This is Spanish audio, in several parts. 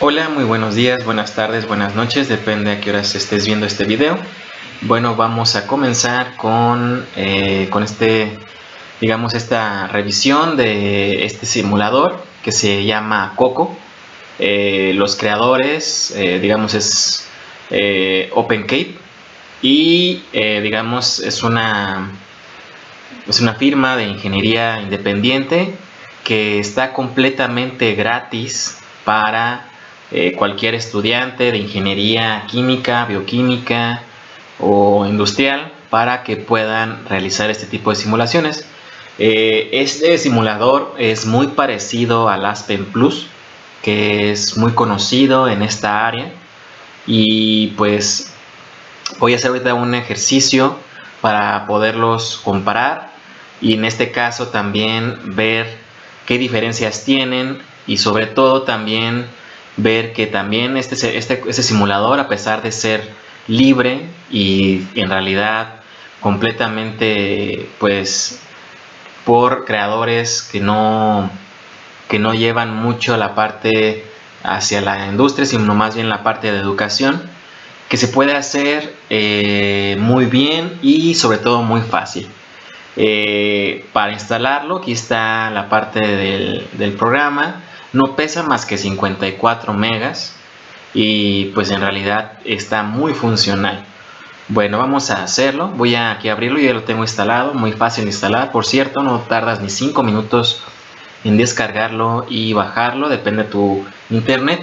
Hola, muy buenos días, buenas tardes, buenas noches, depende a qué horas estés viendo este video. Bueno, vamos a comenzar con esta revisión de este simulador que se llama Coco. Los creadores, es OpenCape y es una firma de ingeniería independiente que está completamente gratis para cualquier estudiante de ingeniería química, bioquímica o industrial para que puedan realizar este tipo de simulaciones. Este simulador es muy parecido al Aspen Plus, que es muy conocido en esta área, y pues voy a hacer ahorita un ejercicio para poderlos comparar y en este caso también ver qué diferencias tienen, y sobre todo también ver que también este simulador, a pesar de ser libre y en realidad completamente pues por creadores que no llevan mucho la parte hacia la industria, sino más bien la parte de educación, que se puede hacer muy bien y sobre todo muy fácil. Para instalarlo, aquí está la parte del programa. No pesa más que 54 megas y pues en realidad está muy funcional. Bueno, vamos a hacerlo. Voy a aquí abrirlo, ya lo tengo instalado, muy fácil de instalar. Por cierto, no tardas ni 5 minutos en descargarlo y bajarlo, depende de tu internet.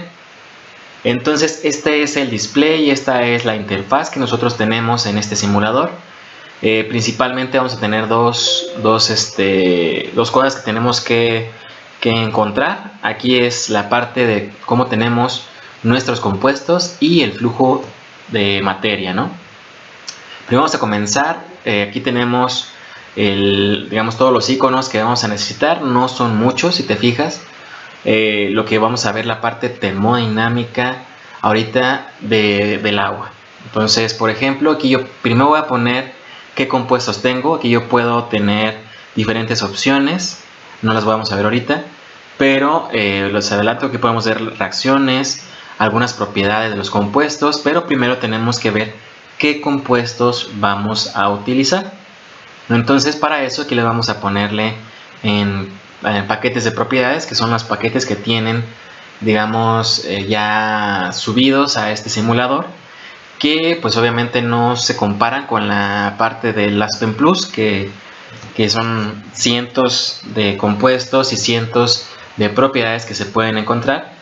Entonces este es el display, esta es la interfaz que nosotros tenemos en este simulador. Principalmente vamos a tener dos cosas que tenemos que encontrar. Aquí es la parte de cómo tenemos nuestros compuestos y el flujo de materia, ¿no? Primero vamos a comenzar. Aquí tenemos todos los iconos que vamos a necesitar. No son muchos, si te fijas. Lo que vamos a ver, la parte termodinámica ahorita del agua. Entonces, por ejemplo, aquí yo primero voy a poner qué compuestos tengo. Aquí yo puedo tener diferentes opciones, no las vamos a ver ahorita, pero los adelanto que podemos ver reacciones, algunas propiedades de los compuestos, pero primero tenemos que ver qué compuestos vamos a utilizar. Entonces, para eso aquí le vamos a ponerle en paquetes de propiedades, que son los paquetes que tienen, ya subidos a este simulador, que pues obviamente no se comparan con la parte del Aspen Plus, que son cientos de compuestos y cientos de propiedades que se pueden encontrar,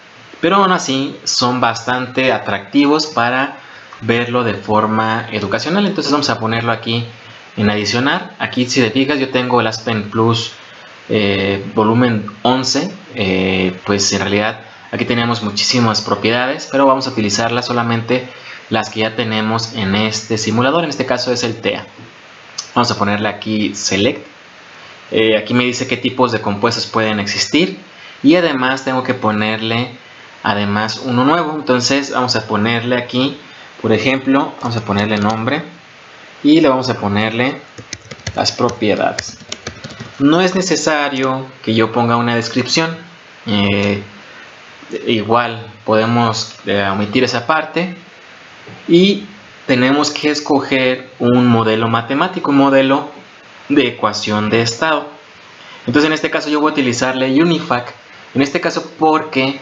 pero aún así son bastante atractivos para verlo de forma educacional. Entonces vamos a ponerlo aquí en adicionar. Aquí, si te fijas, yo tengo el Aspen Plus volumen 11. Pues en realidad aquí tenemos muchísimas propiedades, pero vamos a utilizarlas solamente las que ya tenemos en este simulador. En este caso es el TEA. Vamos a ponerle aquí Select. Aquí me dice qué tipos de compuestos pueden existir, y además tengo que ponerle uno nuevo. Entonces vamos a ponerle aquí, por ejemplo, vamos a ponerle nombre y le vamos a ponerle las propiedades. No es necesario que yo ponga una descripción. Igual podemos omitir esa parte, y tenemos que escoger un modelo matemático, un modelo de ecuación de estado. Entonces en este caso yo voy a utilizarle Unifac, en este caso porque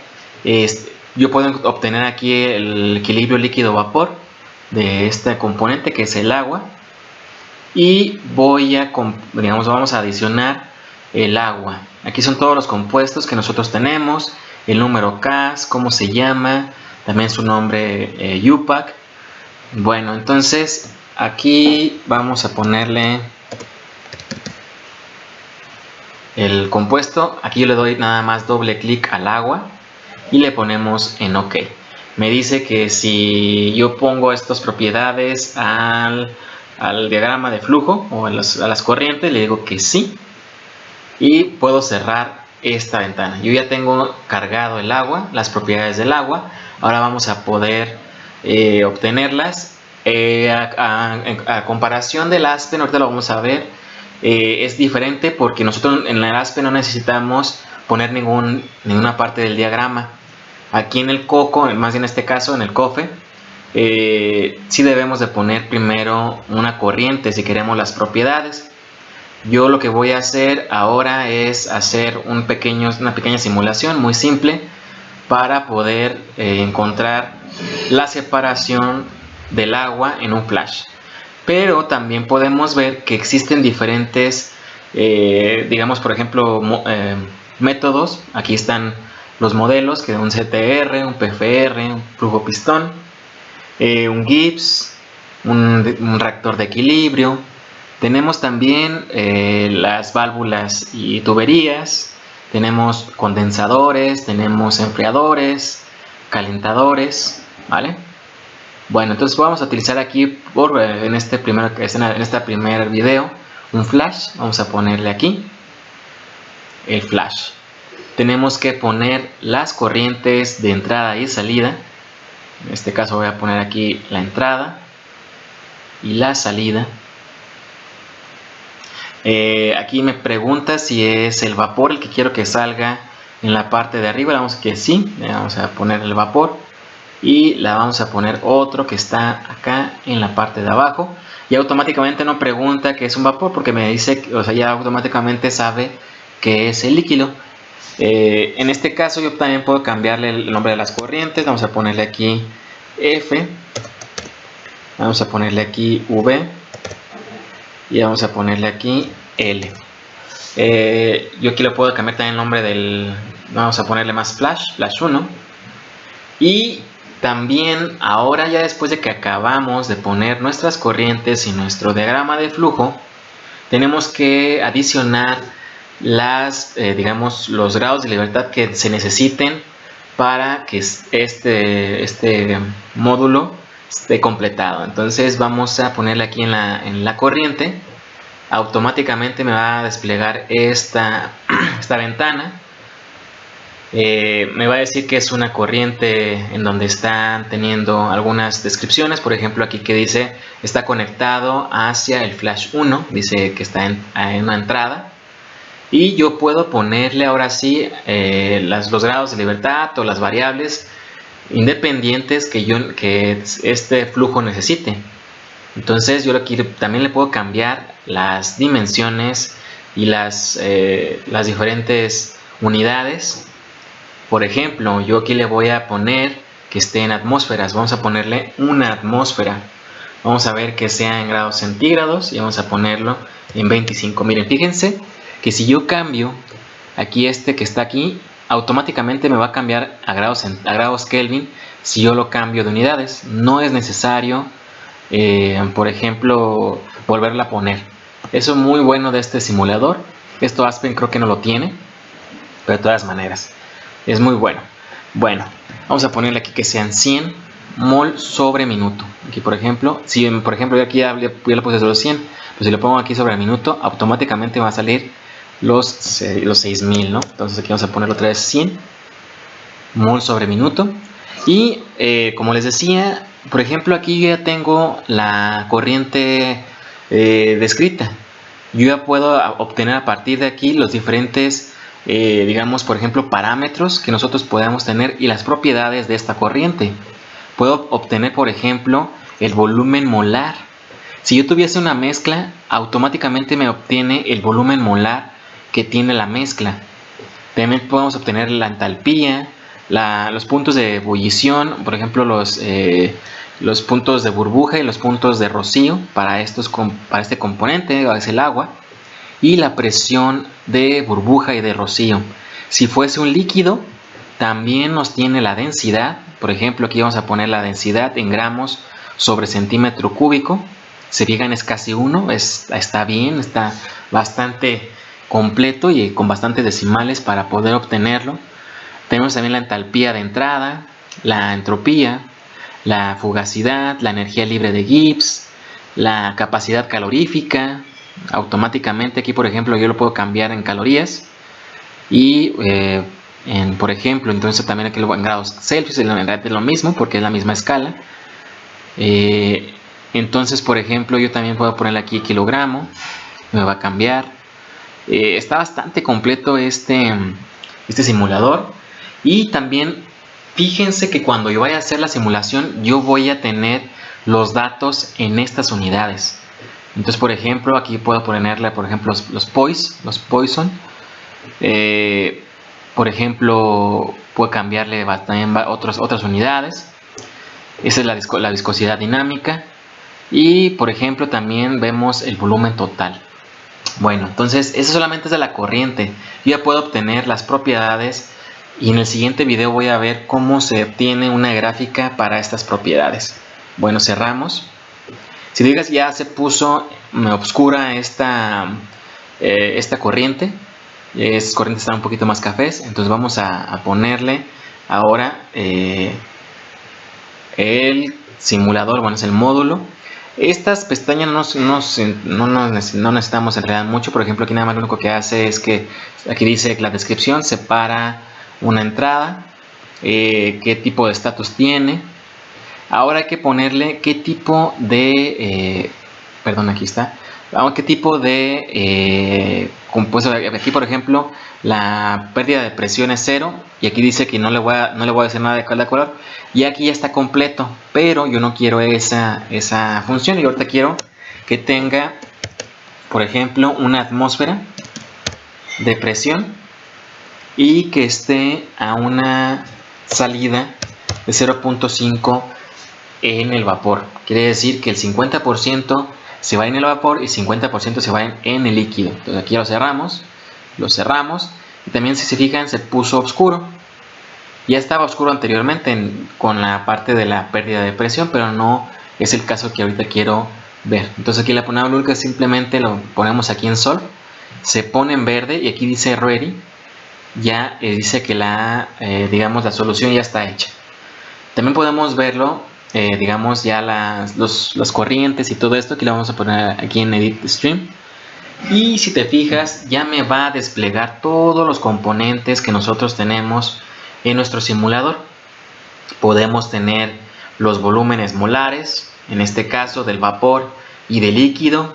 yo puedo obtener aquí el equilibrio líquido-vapor de este componente que es el agua, y vamos a adicionar el agua. Aquí son todos los compuestos que nosotros tenemos, el número CAS, cómo se llama, también su nombre UPAC. Bueno, entonces aquí vamos a ponerle el compuesto. Aquí yo le doy nada más doble clic al agua y le ponemos en OK. Me dice que si yo pongo estas propiedades al diagrama de flujo o a las corrientes, le digo que sí, y puedo cerrar esta ventana. Yo ya tengo cargado el agua, las propiedades del agua. Ahora vamos a poder obtenerlas. A comparación del Aspen, ahorita lo vamos a ver, es diferente porque nosotros en el Aspen no necesitamos poner ninguna parte del diagrama. Aquí en el coco, más bien en este caso en el COFE, sí debemos de poner primero una corriente si queremos las propiedades. Yo lo que voy a hacer ahora es hacer una pequeña simulación muy simple para poder encontrar la separación del agua en un flash. Pero también podemos ver que existen diferentes, digamos por ejemplo, métodos. Aquí están los modelos, que un CTR, un PFR, un flujo pistón, un Gibbs, un reactor de equilibrio. Tenemos también las válvulas y tuberías, tenemos condensadores, tenemos enfriadores, calentadores, ¿vale? Bueno, entonces vamos a utilizar aquí en este primer video un flash. Vamos a ponerle aquí el flash. Tenemos que poner las corrientes de entrada y salida. En este caso voy a poner aquí la entrada y la salida. Aquí me pregunta si es el vapor el que quiero que salga en la parte de arriba. Vamos que sí, vamos a poner el vapor y la vamos a poner otro que está acá en la parte de abajo, y automáticamente no pregunta que es un vapor porque me dice, o sea, ya automáticamente sabe que es el líquido. En este caso yo también puedo cambiarle el nombre de las corrientes. Vamos a ponerle aquí F, vamos a ponerle aquí V y vamos a ponerle aquí L. Yo aquí le puedo cambiar también el nombre del, vamos a ponerle más flash 1. Y también ahora, ya después de que acabamos de poner nuestras corrientes y nuestro diagrama de flujo, tenemos que adicionar digamos, los grados de libertad que se necesiten para que este módulo esté completado. Entonces vamos a ponerle aquí en la corriente. Automáticamente me va a desplegar esta ventana. Me va a decir que es una corriente en donde están teniendo algunas descripciones. Por ejemplo, aquí que dice está conectado hacia el flash 1, dice que está en una entrada. Y yo puedo ponerle ahora sí los grados de libertad o las variables independientes que este flujo necesite. Entonces yo aquí también le puedo cambiar las dimensiones y las diferentes unidades. Por ejemplo, yo aquí le voy a poner que esté en atmósferas. Vamos a ponerle una atmósfera. Vamos a ver que sea en grados centígrados y vamos a ponerlo en 25. Miren, fíjense que si yo cambio aquí que está aquí, automáticamente me va a cambiar a grados Kelvin si yo lo cambio de unidades. No es necesario, por ejemplo, volverla a poner. Eso es muy bueno de este simulador. Esto Aspen creo que no lo tiene, pero de todas maneras es muy bueno. Bueno, vamos a ponerle aquí que sean 100 mol sobre minuto. Aquí por ejemplo, si por ejemplo yo aquí ya le puse solo 100, pues si lo pongo aquí sobre minuto, automáticamente va a salir los 6000, ¿no? Entonces aquí vamos a ponerlo otra vez 100 mol sobre minuto. Y como les decía, por ejemplo aquí ya tengo la corriente descrita. Yo ya puedo obtener a partir de aquí los diferentes digamos, por ejemplo, parámetros que nosotros podamos tener y las propiedades de esta corriente. Puedo obtener, por ejemplo, el volumen molar. Si yo tuviese una mezcla, automáticamente me obtiene el volumen molar que tiene la mezcla. También podemos obtener la entalpía, los puntos de ebullición, por ejemplo, los puntos de burbuja y los puntos de rocío para este componente, es el agua. Y la presión de burbuja y de rocío. Si fuese un líquido, también nos tiene la densidad. Por ejemplo, aquí vamos a poner la densidad en gramos sobre centímetro cúbico. Se fijan, es casi 1, está bien, está bastante completo y con bastantes decimales para poder obtenerlo. Tenemos también la entalpía de entrada, la entropía, la fugacidad, la energía libre de Gibbs, la capacidad calorífica. Automáticamente aquí por ejemplo yo lo puedo cambiar en calorías y por ejemplo entonces también aquí en grados Celsius es lo mismo porque es la misma escala. Entonces por ejemplo yo también puedo ponerle aquí kilogramo, me va a cambiar. Está bastante completo este simulador. Y también Fíjense que cuando yo vaya a hacer la simulación, yo voy a tener los datos en estas unidades. Entonces, por ejemplo, aquí puedo ponerle, por ejemplo, los Poisson. Por ejemplo, puedo cambiarle también otras unidades. Esa es la viscosidad dinámica. Y, por ejemplo, también vemos el volumen total. Bueno, entonces, eso solamente es de la corriente. Yo ya puedo obtener las propiedades. Y en el siguiente video voy a ver cómo se obtiene una gráfica para estas propiedades. Bueno, cerramos. Si digas, ya se puso oscura esta corriente. Estas corrientes están un poquito más cafés. Entonces vamos a ponerle ahora el simulador. Bueno, es el módulo. Estas pestañas no necesitamos en realidad mucho. Por ejemplo, aquí nada más lo único que hace es que aquí dice la descripción, separa una entrada, qué tipo de estatus tiene. Ahora hay que ponerle qué tipo de aquí está, qué tipo de compuesto. Aquí, por ejemplo, la pérdida de presión es 0 y aquí dice que no le voy a decir nada de color, y aquí ya está completo, pero yo no quiero esa función. Y ahorita quiero que tenga, por ejemplo, una atmósfera de presión y que esté a una salida de 0.5 en el vapor. Quiere decir que el 50% se va en el vapor y 50% se va en el líquido. Entonces aquí lo cerramos y también, si se fijan, se puso oscuro. Ya estaba oscuro anteriormente con la parte de la pérdida de presión, pero no es el caso que ahorita quiero ver. Entonces aquí la ponemos lúbrica, simplemente lo ponemos aquí en sol, se pone en verde y aquí dice ready. Ya dice que digamos, la solución ya está hecha. También podemos verlo, digamos, ya las corrientes y todo esto. Aquí lo vamos a poner aquí en Edit Stream. Y si te fijas, ya me va a desplegar todos los componentes que nosotros tenemos en nuestro simulador. Podemos tener los volúmenes molares, en este caso del vapor y del líquido.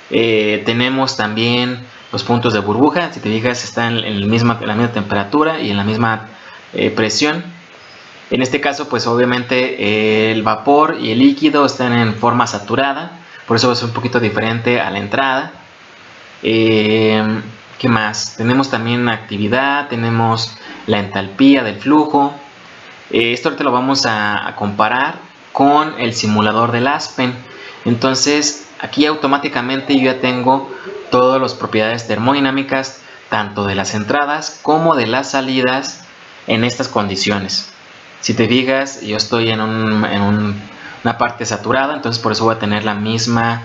Tenemos también los puntos de burbuja. Si te fijas, están en la misma temperatura y en la misma presión. En este caso, pues obviamente el vapor y el líquido están en forma saturada, por eso es un poquito diferente a la entrada. ¿Qué más? Tenemos también actividad, tenemos la entalpía del flujo. Esto ahorita lo vamos a comparar con el simulador del Aspen. Entonces aquí automáticamente yo ya tengo todas las propiedades termodinámicas, tanto de las entradas como de las salidas en estas condiciones. Si te fijas, yo estoy en una parte saturada, entonces por eso voy a tener la misma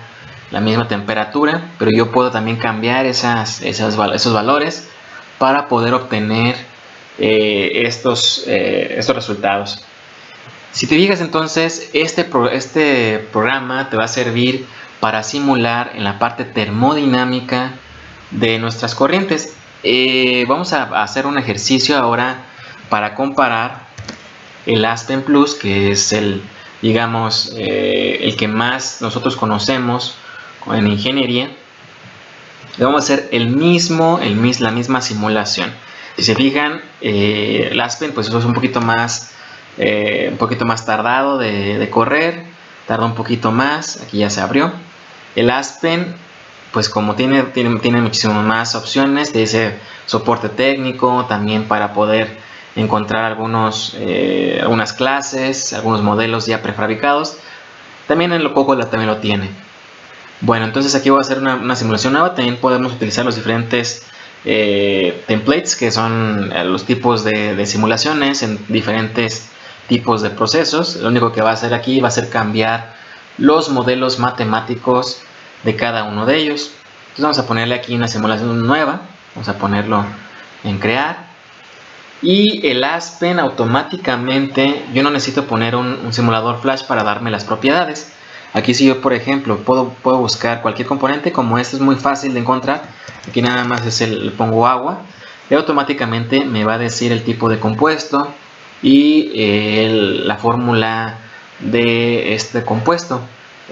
temperatura, pero yo puedo también cambiar esos valores para poder obtener estos resultados. Si te fijas, entonces este programa te va a servir para simular en la parte termodinámica de nuestras corrientes. Vamos a hacer un ejercicio ahora para comparar el Aspen Plus, que es el que más nosotros conocemos en ingeniería. Vamos a hacer la misma simulación. Si se fijan, el Aspen, pues eso es un poquito más tardado de correr, tarda un poquito más. Aquí ya se abrió. El Aspen, pues como tiene muchísimas más opciones, te dice soporte técnico, también para poder encontrar algunas clases, algunos modelos ya prefabricados. También en Coccolab también lo tiene. Bueno, entonces aquí voy a hacer una simulación nueva. También podemos utilizar los diferentes templates, que son los tipos de simulaciones en diferentes tipos de procesos. Lo único que va a hacer aquí va a ser cambiar los modelos matemáticos de cada uno de ellos. Entonces vamos a ponerle aquí una simulación nueva. Vamos a ponerlo en crear. Y el Aspen automáticamente, yo no necesito poner un simulador flash para darme las propiedades. Aquí si yo, por ejemplo, puedo buscar cualquier componente, como este es muy fácil de encontrar. Aquí nada más le pongo agua y automáticamente me va a decir el tipo de compuesto y la fórmula de este compuesto,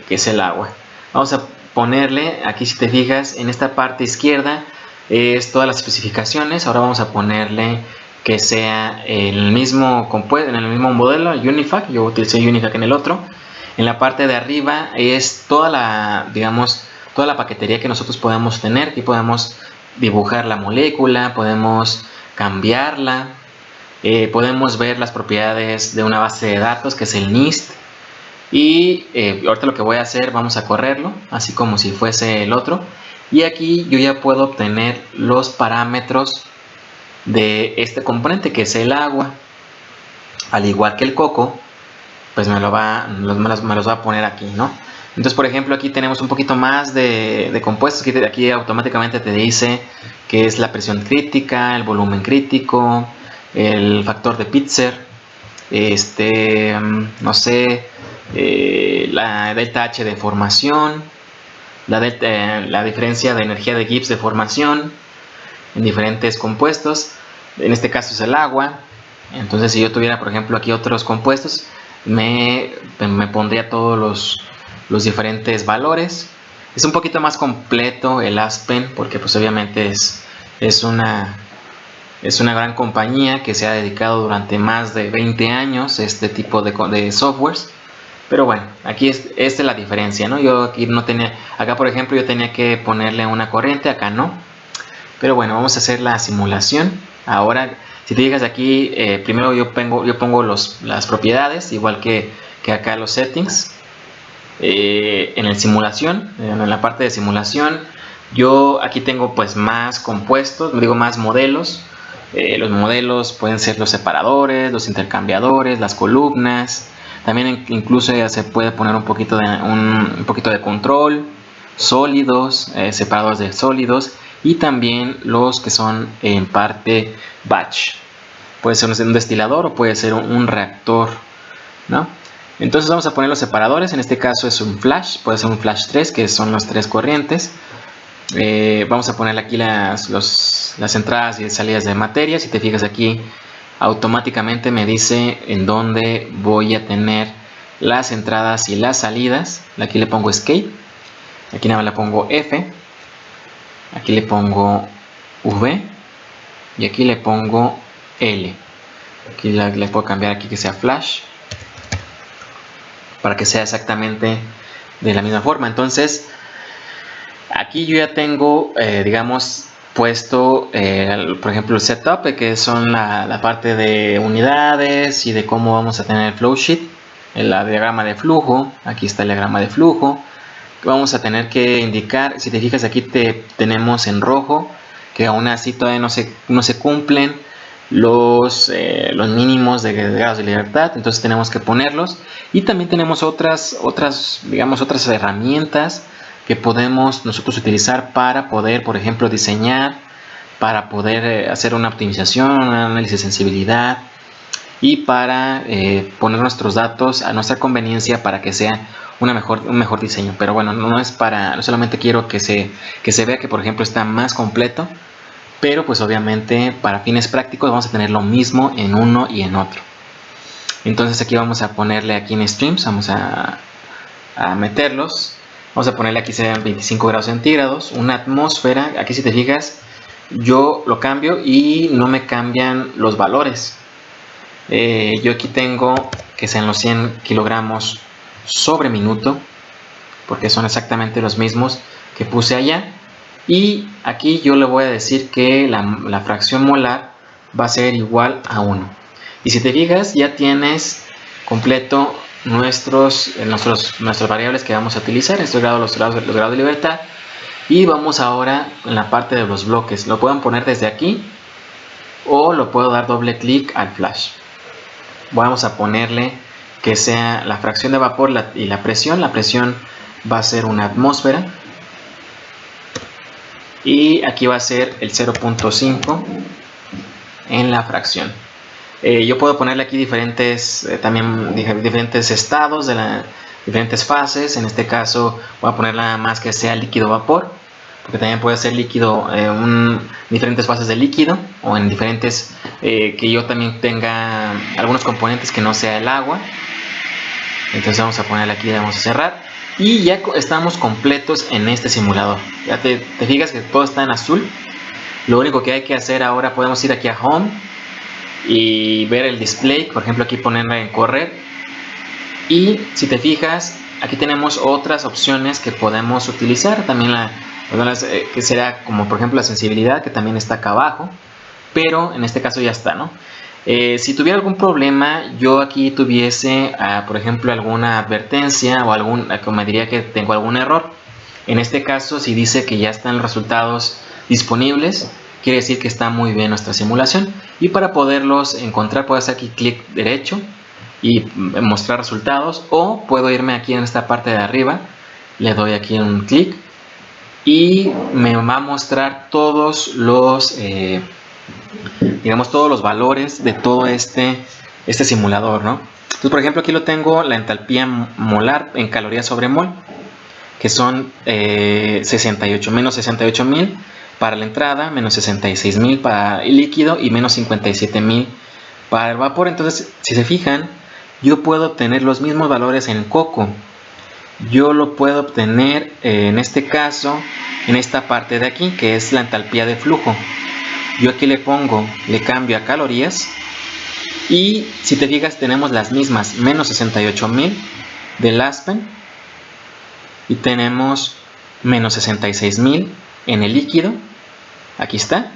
que es el agua. Vamos a ponerle, aquí si te fijas, en esta parte izquierda es todas las especificaciones. Ahora vamos a ponerle que sea el mismo compuesto, en el mismo modelo, Unifac. Yo utilicé Unifac en el otro. En la parte de arriba es toda la, digamos, toda la paquetería que nosotros podemos tener. Aquí podemos dibujar la molécula, podemos cambiarla, podemos ver las propiedades de una base de datos que es el NIST. Y ahorita lo que voy a hacer, vamos a correrlo, así como si fuese el otro. Y aquí yo ya puedo obtener los parámetros de este componente, que es el agua. Al igual que el coco, pues me los va a poner aquí, ¿no? Entonces, por ejemplo, aquí tenemos un poquito más de compuestos. Aquí automáticamente te dice que es la presión crítica, el volumen crítico, el factor de Pitzer, no sé, la delta H de formación, la diferencia de energía de Gibbs de formación en diferentes compuestos. En este caso es el agua. Entonces, si yo tuviera, por ejemplo, aquí otros compuestos, me pondría todos los diferentes valores. Es un poquito más completo el Aspen, porque pues obviamente es una gran compañía que se ha dedicado durante más de 20 años a este tipo de softwares. Pero bueno, aquí esta es la diferencia, ¿no? Yo aquí no tenía, acá por ejemplo yo tenía que ponerle una corriente, acá no. Pero bueno, vamos a hacer la simulación. Ahora, si te fijas aquí, primero yo pongo las propiedades, igual que acá los settings. En el simulación, en la parte de simulación, yo aquí tengo pues más compuestos, digo más modelos. Los modelos pueden ser los separadores, los intercambiadores, las columnas. También incluso ya se puede poner un poquito de control, sólidos, separadores de sólidos, y también los que son en parte batch. Puede ser un destilador o puede ser un reactor, ¿no? Entonces vamos a poner los separadores. En este caso es un flash, puede ser un flash 3, que son las 3 corrientes. Vamos a poner aquí las entradas y salidas de materia. Si te fijas aquí, automáticamente me dice en dónde voy a tener las entradas y las salidas. Aquí le pongo escape, aquí nada más le pongo F, aquí le pongo V y aquí le pongo L. Aquí le puedo cambiar aquí que sea flash para que sea exactamente de la misma forma. Entonces aquí yo ya tengo digamos puesto por ejemplo el setup, que son la parte de unidades y de cómo vamos a tener el flow sheet, el diagrama de flujo. Aquí está el diagrama de flujo. Vamos a tener que indicar, si te fijas aquí tenemos en rojo que aún así todavía no se cumplen los mínimos de grados de libertad, entonces tenemos que ponerlos. Y también tenemos otras herramientas que podemos nosotros utilizar para poder, por ejemplo, diseñar, para poder hacer una optimización, un análisis de sensibilidad y para poner nuestros datos a nuestra conveniencia para que sea un mejor diseño. Pero bueno, no solamente quiero que se vea que, por ejemplo, está más completo, pero pues obviamente para fines prácticos vamos a tener lo mismo en uno y en otro. Entonces aquí vamos a ponerle aquí en streams, vamos a meterlos. Vamos a ponerle aquí sean 25 grados centígrados, una atmósfera. Aquí si te fijas, yo lo cambio y no me cambian los valores. Yo aquí tengo que sean los 100 kilogramos sobre minuto, porque son exactamente los mismos que puse allá. Y aquí yo le voy a decir que la fracción molar va a ser igual a 1. Y si te fijas, ya tienes completo nuestras variables que vamos a utilizar. Estos grados, los grados de libertad. Y vamos ahora en la parte de los bloques. Lo pueden poner desde aquí o lo puedo dar doble clic al flash. Vamos a ponerle que sea la fracción de vapor y la presión. La presión va a ser una atmósfera. Y aquí va a ser el 0.5 en la fracción. Yo puedo ponerle aquí diferentes estados, diferentes fases. En este caso voy a poner nada más que sea líquido vapor, porque también puede ser líquido, diferentes fases de líquido, o en diferentes, que yo también tenga algunos componentes que no sea el agua. Entonces vamos a ponerle aquí, vamos a cerrar. Y ya estamos completos en este simulador. Ya te fijas que todo está en azul. Lo único que hay que hacer ahora, podemos ir aquí a Home. y ver el display, por ejemplo aquí ponerla en correr, y si te fijas aquí tenemos otras opciones que podemos utilizar también, que será como por ejemplo la sensibilidad, que también está acá abajo, pero en este caso ya está, ¿no? Si tuviera algún problema, yo aquí tuviese, por ejemplo, alguna advertencia o que me diría que tengo algún error. En este caso, si dice que ya están los resultados disponibles, quiere decir que está muy bien nuestra simulación. Y para poderlos encontrar, puedo hacer aquí clic derecho y mostrar resultados, o puedo irme aquí en esta parte de arriba, le doy aquí un clic y me va a mostrar todos los digamos todos los valores de todo este simulador, ¿no? Entonces, por ejemplo, aquí lo tengo, la entalpía molar en calorías sobre mol, que son 68, menos 68,000 para la entrada, menos 66,000 para el líquido y menos 57,000 para el vapor. Entonces, si se fijan, yo puedo obtener los mismos valores en coco. Yo lo puedo obtener en este caso en esta parte de aquí, que es la entalpía de flujo. Yo aquí le cambio a calorías, y si te fijas tenemos las mismas, menos 68,000 del Aspen, y tenemos menos 66,000 en el líquido, aquí está,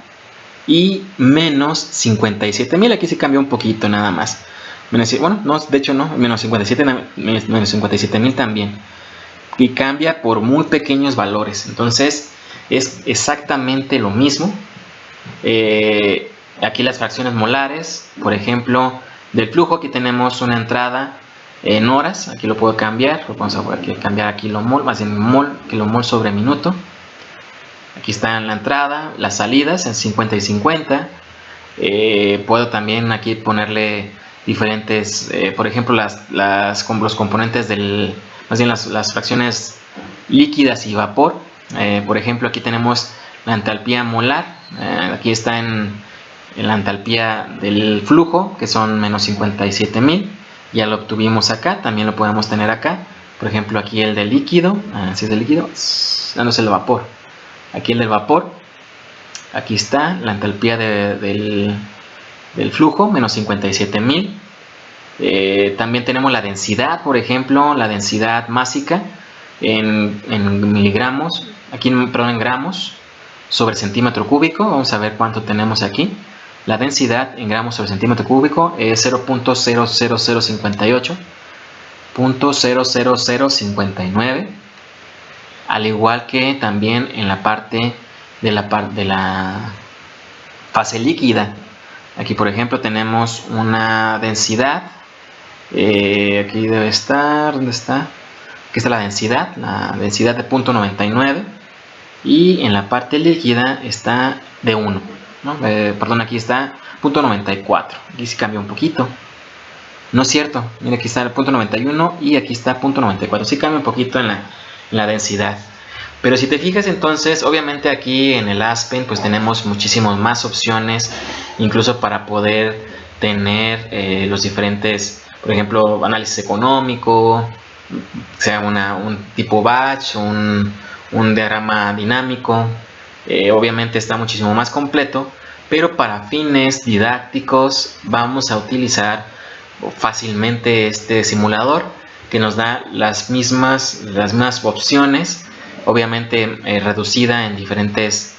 y menos 57,000, aquí se cambió un poquito nada más. Bueno, no, de hecho no, menos 57,000 también, y cambia por muy pequeños valores. Entonces es exactamente lo mismo. Aquí las fracciones molares, por ejemplo, del flujo, aquí tenemos una entrada en horas, aquí lo puedo cambiar, vamos a cambiar aquí kilomol, más en mol, kilomol sobre minuto. Aquí está en la entrada, las salidas en 50 y 50. Puedo también aquí ponerle diferentes, por ejemplo, los componentes más bien las fracciones líquidas y vapor. Por ejemplo, aquí tenemos la entalpía molar, aquí está en la entalpía del flujo, que son menos 57,000, ya lo obtuvimos acá, también lo podemos tener acá. Por ejemplo, aquí el del líquido, si es del líquido, no es el vapor, aquí el del vapor, aquí está la entalpía del flujo, menos 57,000. También tenemos la densidad, por ejemplo, la densidad másica en miligramos, aquí perdón, en gramos sobre centímetro cúbico. Vamos a ver cuánto tenemos aquí. La densidad en gramos sobre centímetro cúbico es 0.00058.00059, al igual que también en la parte de la fase líquida. Aquí, por ejemplo, tenemos una densidad, aquí debe estar, ¿dónde está? Aquí está la densidad de 0.99, y en la parte líquida está de 1, ¿no? Perdón, aquí está 0.94, aquí sí cambia un poquito, no es cierto, mira, aquí está el 0.91 y aquí está 0.94, sí cambia un poquito en la densidad. Pero si te fijas, entonces obviamente aquí en el Aspen pues tenemos muchísimas más opciones, incluso para poder tener los diferentes, por ejemplo, análisis económico, sea un tipo batch, un diagrama dinámico. Obviamente está muchísimo más completo, pero para fines didácticos vamos a utilizar fácilmente este simulador, que nos da las mismas opciones, obviamente reducida en diferentes,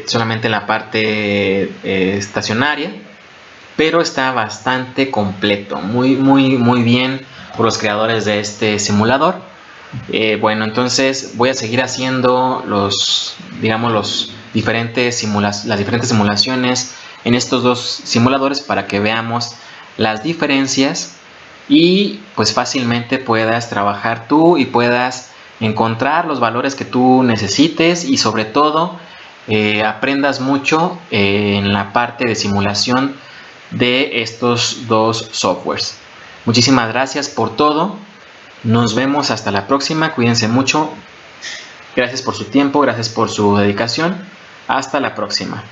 solamente en la parte estacionaria, pero está bastante completo, muy bien por los creadores de este simulador. Bueno, entonces voy a seguir haciendo las diferentes simulaciones en estos dos simuladores para que veamos las diferencias y pues fácilmente puedas trabajar tú y puedas encontrar los valores que tú necesites, y sobre todo aprendas mucho en la parte de simulación de estos dos softwares. Muchísimas gracias por todo. Nos vemos hasta la próxima. Cuídense mucho. Gracias por su tiempo, gracias por su dedicación. Hasta la próxima.